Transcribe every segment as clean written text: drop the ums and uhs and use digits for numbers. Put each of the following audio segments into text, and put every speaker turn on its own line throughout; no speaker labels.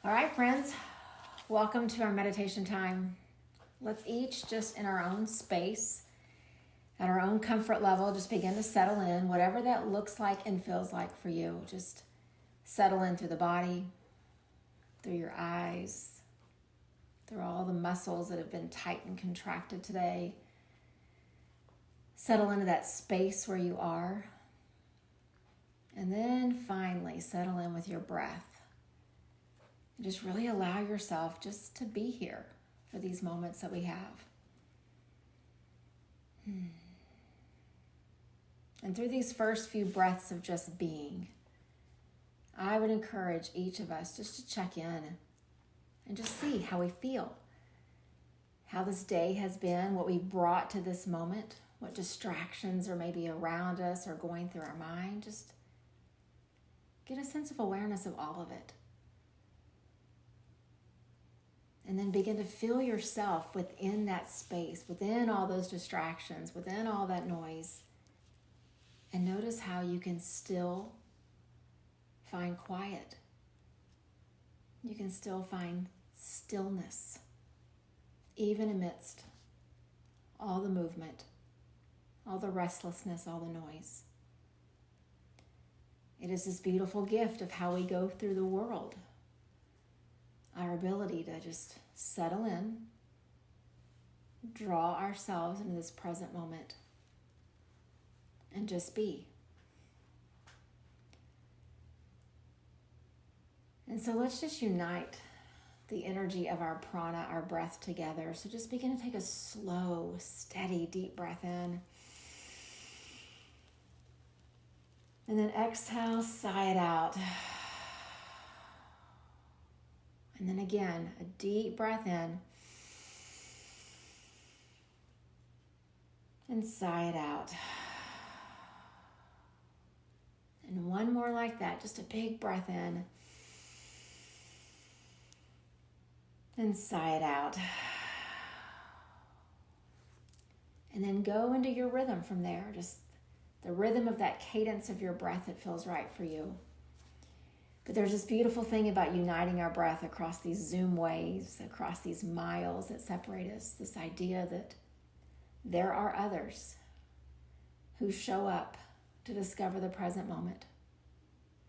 All right, friends, welcome to our meditation time. Let's each just in our own space, at our own comfort level, just begin to settle in, whatever that looks like and feels like for you. Just settle in through the body, through your eyes, through all the muscles that have been tight and contracted today. Settle into that space where you are. And then finally, settle in with your breath. And just really allow yourself just to be here for these moments that we have. And through these first few breaths of just being, I would encourage each of us just to check in and just see how we feel, how this day has been, what we've brought to this moment, what distractions are maybe around us or going through our mind. Just get a sense of awareness of all of it. And then begin to feel yourself within that space, within all those distractions, within all that noise. And notice how you can still find quiet. You can still find stillness, even amidst all the movement, all the restlessness, all the noise. It is this beautiful gift of how we go through the world. Our ability to just settle in, draw ourselves into this present moment, and just be. And so let's just unite the energy of our prana, our breath together. So just begin to take a slow, steady, deep breath in. And then exhale, sigh it out. And then again, a deep breath in. And sigh it out. And one more like that, just a big breath in. And sigh it out. And then go into your rhythm from there. Just the rhythm of that cadence of your breath that feels right for you. But there's this beautiful thing about uniting our breath across these Zoom waves, across these miles that separate us. This idea that there are others who show up to discover the present moment,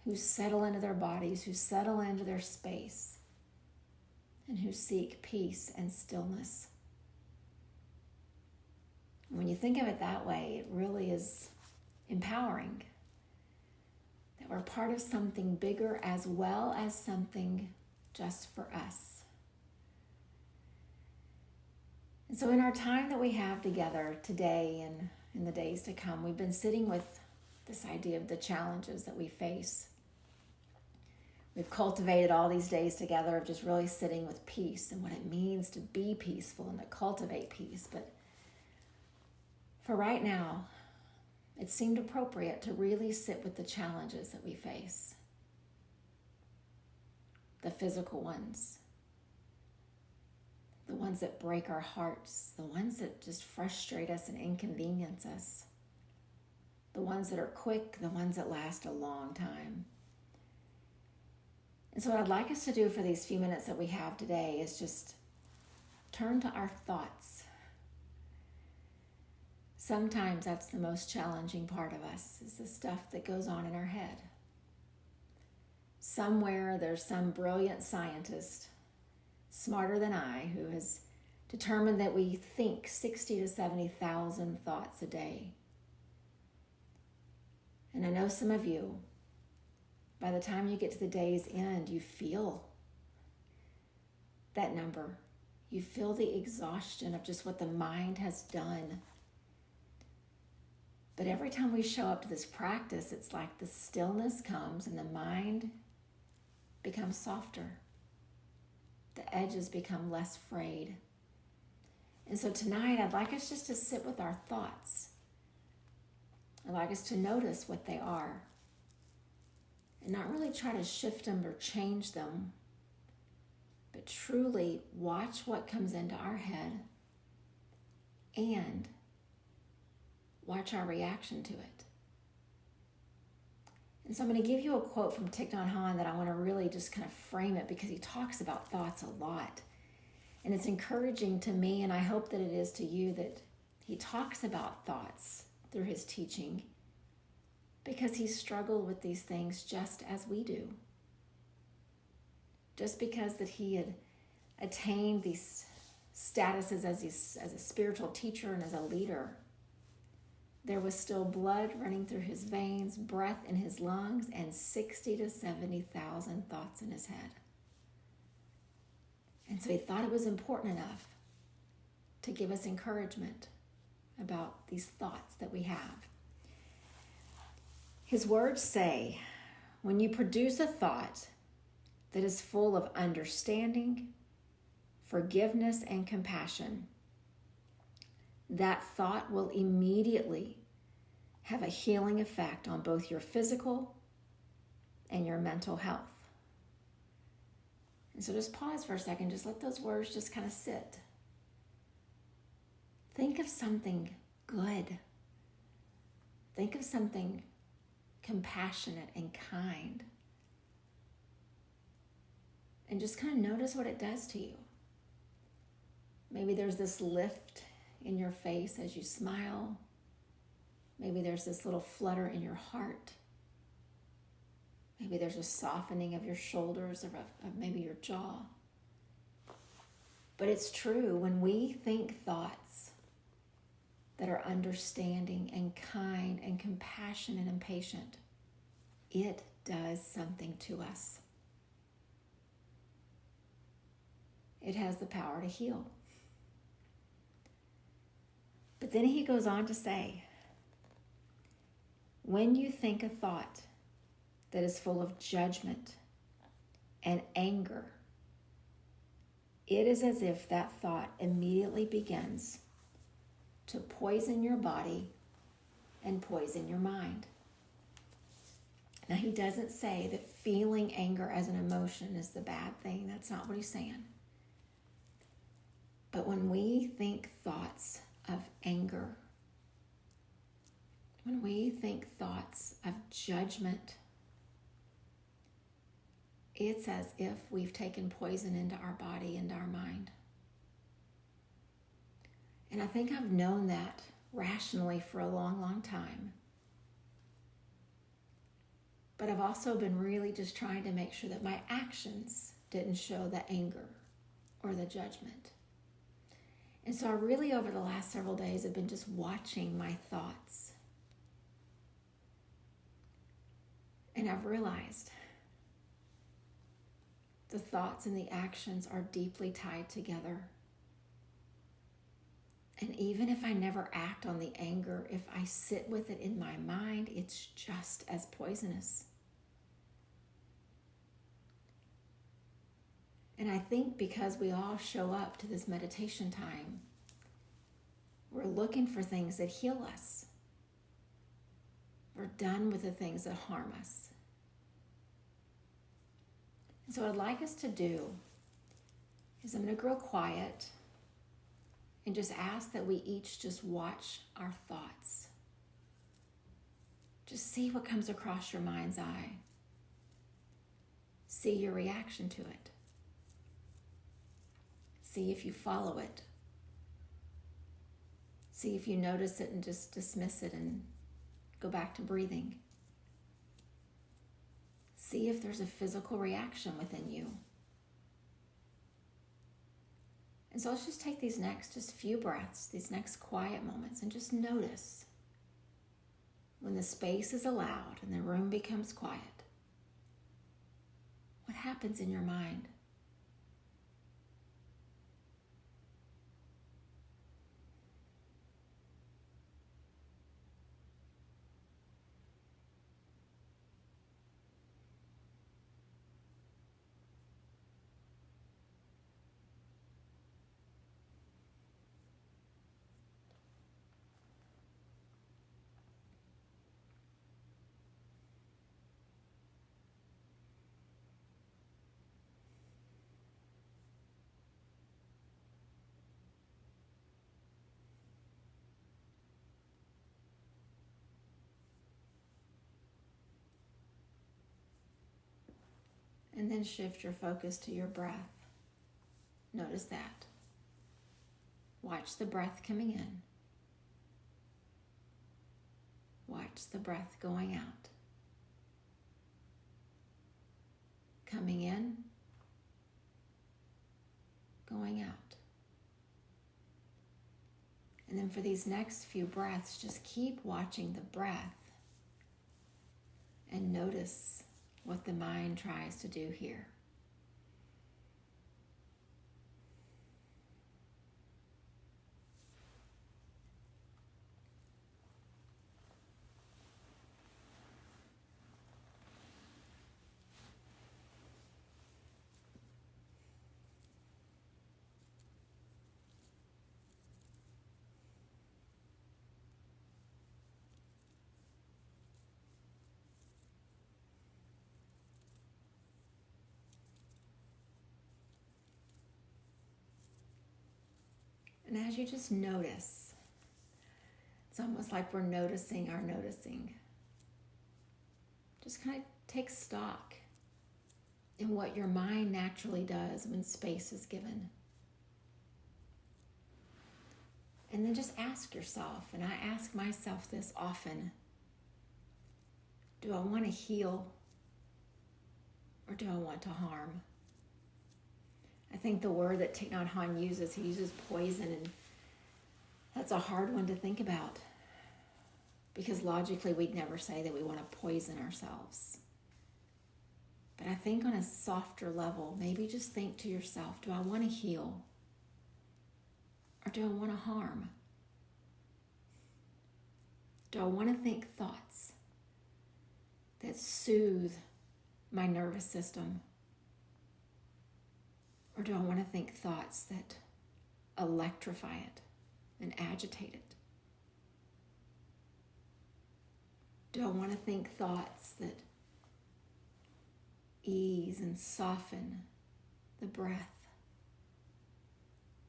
who settle into their bodies, who settle into their space, and who seek peace and stillness. When you think of it that way, it really is empowering. That we're part of something bigger as well as something just for us. And so in our time that we have together today and in the days to come, we've been sitting with this idea of the challenges that we face. We've cultivated all these days together of just really sitting with peace and what it means to be peaceful and to cultivate peace. But for right now, it seemed appropriate to really sit with the challenges that we face. The physical ones. The ones that break our hearts. The ones that just frustrate us and inconvenience us. The ones that are quick. The ones that last a long time. And so what I'd like us to do for these few minutes that we have today is just turn to our thoughts. Sometimes that's the most challenging part of us, is the stuff that goes on in our head. Somewhere there's some brilliant scientist, smarter than I, who has determined that we think 60 to 70,000 thoughts a day. And I know some of you, by the time you get to the day's end, you feel that number. You feel the exhaustion of just what the mind has done. But every time we show up to this practice, it's like the stillness comes and the mind becomes softer. The edges become less frayed. And so tonight, I'd like us just to sit with our thoughts. I'd like us to notice what they are and not really try to shift them or change them, but truly watch what comes into our head and watch our reaction to it. And so I'm going to give you a quote from Thich Nhat Hanh that I want to really just kind of frame it, because he talks about thoughts a lot. And it's encouraging to me, and I hope that it is to you, that he talks about thoughts through his teaching, because he struggled with these things just as we do. Just because that he had attained these statuses as a spiritual teacher and as a leader, there was still blood running through his veins, breath in his lungs, and 60 to 70,000 thoughts in his head. And so he thought it was important enough to give us encouragement about these thoughts that we have. His words say, when you produce a thought that is full of understanding, forgiveness, and compassion, that thought will immediately have a healing effect on both your physical and your mental health. And so just pause for a second, just let those words just kind of sit. Think of something good. Think of something compassionate and kind. And just kind of notice what it does to you. Maybe there's this lift in your face as you smile. Maybe there's this little flutter in your heart. Maybe there's a softening of your shoulders or of maybe your jaw. But it's true, when we think thoughts that are understanding and kind and compassionate and patient, it does something to us. It has the power to heal. But then he goes on to say, when you think a thought that is full of judgment and anger, it is as if that thought immediately begins to poison your body and poison your mind. Now, he doesn't say that feeling anger as an emotion is the bad thing. That's not what he's saying. But when we think thoughts of anger, when we think thoughts of judgment, it's as if we've taken poison into our body, into our mind. And I think I've known that rationally for a long, long time. But I've also been really just trying to make sure that my actions didn't show the anger or the judgment. And so I really, over the last several days, have been just watching my thoughts. And I've realized the thoughts and the actions are deeply tied together. And even if I never act on the anger, if I sit with it in my mind, it's just as poisonous. And I think because we all show up to this meditation time, we're looking for things that heal us. We're done with the things that harm us. And so what I'd like us to do is I'm going to grow quiet and just ask that we each just watch our thoughts. Just see what comes across your mind's eye. See your reaction to it. See if you follow it. See if you notice it and just dismiss it and go back to breathing. See if there's a physical reaction within you. And so let's just take these next just few breaths, these next quiet moments, and just notice when the space is allowed and the room becomes quiet, what happens in your mind? And then shift your focus to your breath. Notice that. Watch the breath coming in. Watch the breath going out. Coming in, going out. And then for these next few breaths, just keep watching the breath and notice what the mind tries to do here. And as you just notice, it's almost like we're noticing our noticing. Just kind of take stock in what your mind naturally does when space is given. And then just ask yourself, and I ask myself this often, do I want to heal or do I want to harm? I think the word that Thich Nhat Hanh uses, he uses poison, and that's a hard one to think about because logically we'd never say that we want to poison ourselves. But I think on a softer level, maybe just think to yourself, do I want to heal or do I want to harm? Do I want to think thoughts that soothe my nervous system? Or do I want to think thoughts that electrify it and agitate it? Do I want to think thoughts that ease and soften the breath?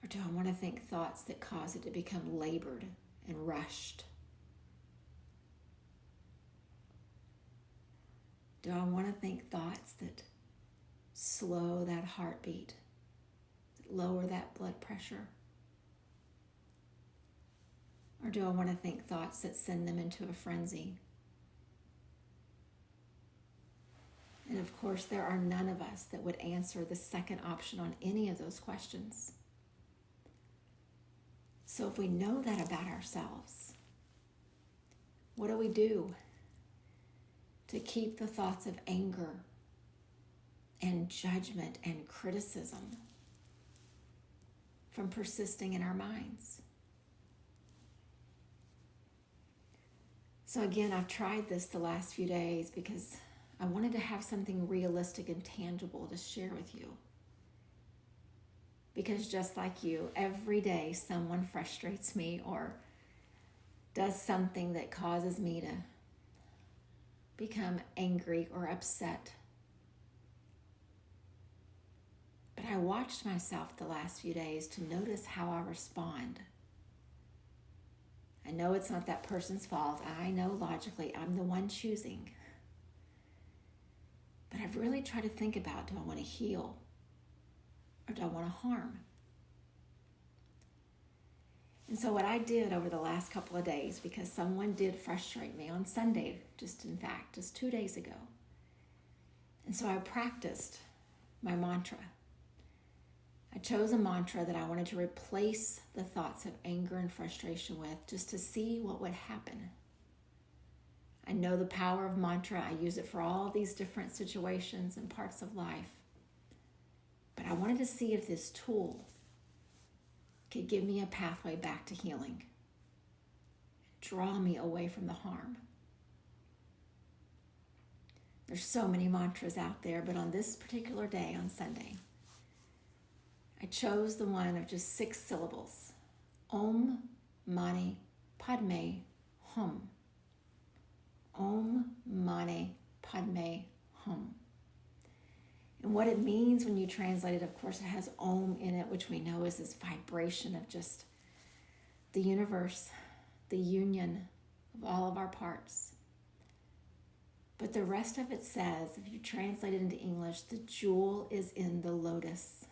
Or do I want to think thoughts that cause it to become labored and rushed? Do I want to think thoughts that slow that heartbeat? Lower that blood pressure? Or do I want to think thoughts that send them into a frenzy? And of course, there are none of us that would answer the second option on any of those questions. So if we know that about ourselves, what do we do to keep the thoughts of anger and judgment and criticism from persisting in our minds? So again, I've tried this the last few days because I wanted to have something realistic and tangible to share with you. Because just like you, every day someone frustrates me or does something that causes me to become angry or upset. But I watched myself the last few days to notice how I respond. I know it's not that person's fault. I know logically I'm the one choosing. But I've really tried to think about, do I want to heal or do I want to harm? And so what I did over the last couple of days, because someone did frustrate me on Sunday, just 2 days ago. And so I practiced my mantra. I chose a mantra that I wanted to replace the thoughts of anger and frustration with, just to see what would happen. I know the power of mantra. I use it for all these different situations and parts of life. But I wanted to see if this tool could give me a pathway back to healing, draw me away from the harm. There's so many mantras out there, but on this particular day, on Sunday, I chose the one of just 6 syllables. Om Mani Padme Hum. Om Mani Padme Hum. And what it means when you translate it, of course, it has Om in it, which we know is this vibration of just the universe, the union of all of our parts. But the rest of it says, if you translate it into English, the jewel is in the lotus.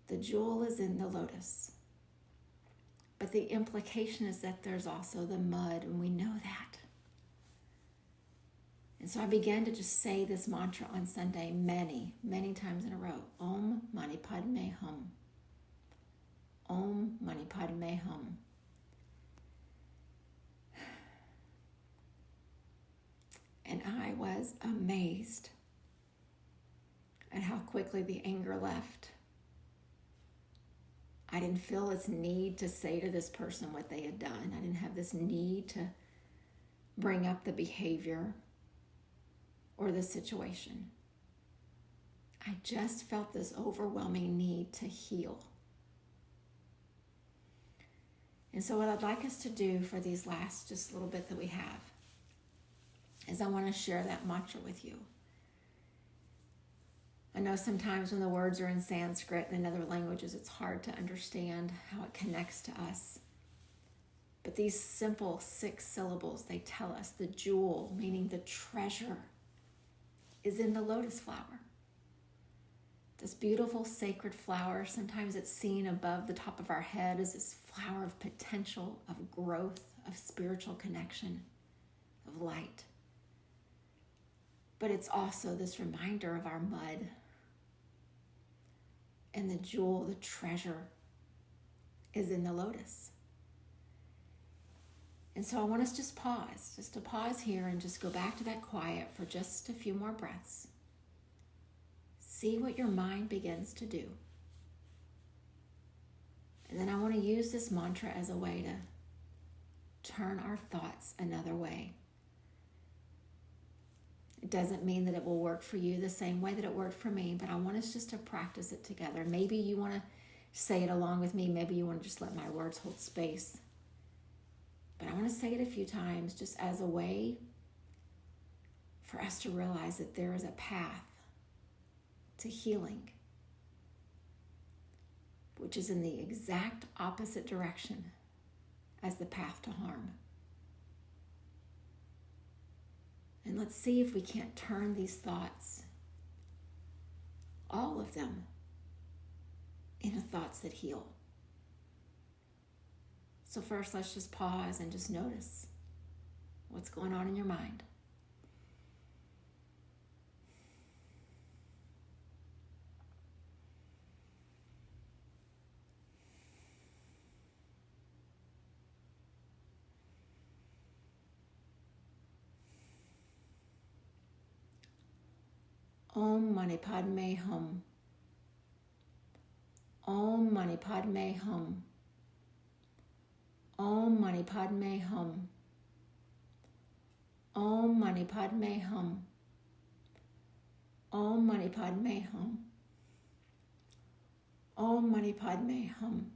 The jewel is in the lotus. But the implication is that there's also the mud, and we know that. And so I began to just say this mantra on Sunday many, many times in a row. Om Mani Padme Hum. Om Mani Padme Hum. And I was amazed at how quickly the anger left. I didn't feel this need to say to this person what they had done. I didn't have this need to bring up the behavior or the situation. I just felt this overwhelming need to heal. And so what I'd like us to do for these last just little bit that we have is I want to share that mantra with you. I know sometimes when the words are in Sanskrit and in other languages, it's hard to understand how it connects to us. But these simple 6 syllables, they tell us the jewel, meaning the treasure, is in the lotus flower. This beautiful sacred flower, sometimes it's seen above the top of our head as this flower of potential, of growth, of spiritual connection, of light. But it's also this reminder of our mud. And the jewel, the treasure, is in the lotus. And so I want us just to pause here and just go back to that quiet for just a few more breaths. See what your mind begins to do. And then I want to use this mantra as a way to turn our thoughts another way. It doesn't mean that it will work for you the same way that it worked for me, but I want us just to practice it together. Maybe you want to say it along with me. Maybe you want to just let my words hold space. But I want to say it a few times just as a way for us to realize that there is a path to healing, which is in the exact opposite direction as the path to harm. And let's see if we can't turn these thoughts, all of them, into thoughts that heal. So first, let's just pause and just notice what's going on in your mind. Om Mani Padme Hum. Om Mani Padme Hum. Om Mani Padme Hum. Om Mani Padme Hum. Om Mani Padme Hum. Om Mani Padme Hum.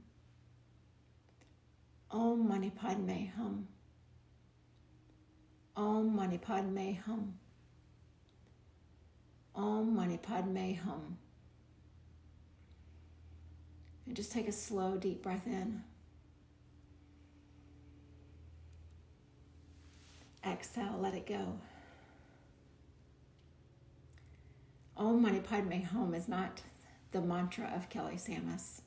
Om Mani Padme Hum. Om Mani Padme Hum. Om Mani Padme Hum. And just take a slow, deep breath in. Exhale, let it go. Om Mani Padme Hum is not the mantra of Kelly Sammis.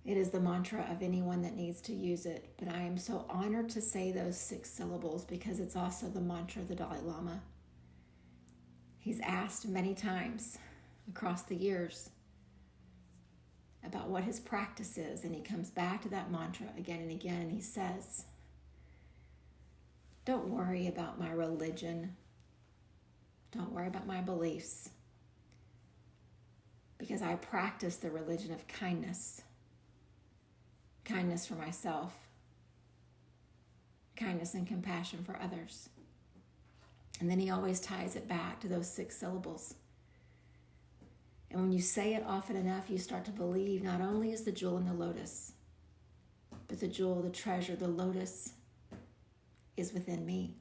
It is the mantra of anyone that needs to use it. But I am so honored to say those 6 syllables because it's also the mantra of the Dalai Lama. He's asked many times across the years about what his practice is, and he comes back to that mantra again and again, and he says, don't worry about my religion. Don't worry about my beliefs, because I practice the religion of kindness. Kindness for myself, kindness and compassion for others. And then he always ties it back to those 6 syllables. And when you say it often enough, you start to believe not only is the jewel in the lotus, but the jewel, the treasure, the lotus is within me.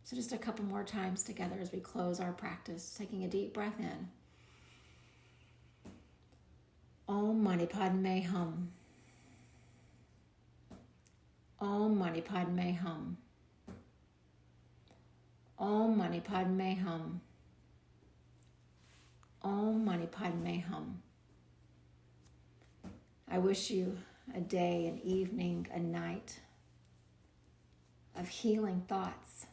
So just a couple more times together as we close our practice, taking a deep breath in. Om Mani Padme Hum. Om Mani Padme Hum. Om Mani Padme Hum. Om Mani Padme Hum. I wish you a day, an evening, a night of healing thoughts,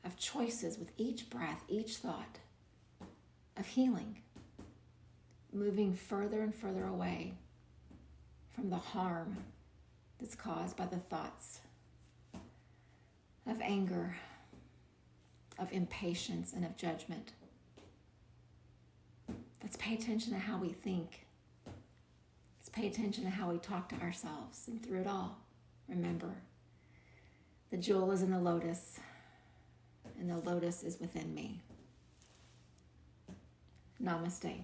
of choices with each breath, each thought, of healing, moving further and further away from the harm that's caused by the thoughts of anger, of impatience, and of judgment. Let's pay attention to how we think. Let's pay attention to how we talk to ourselves. And through it all, remember, the jewel is in the lotus, and the lotus is within me. Namaste.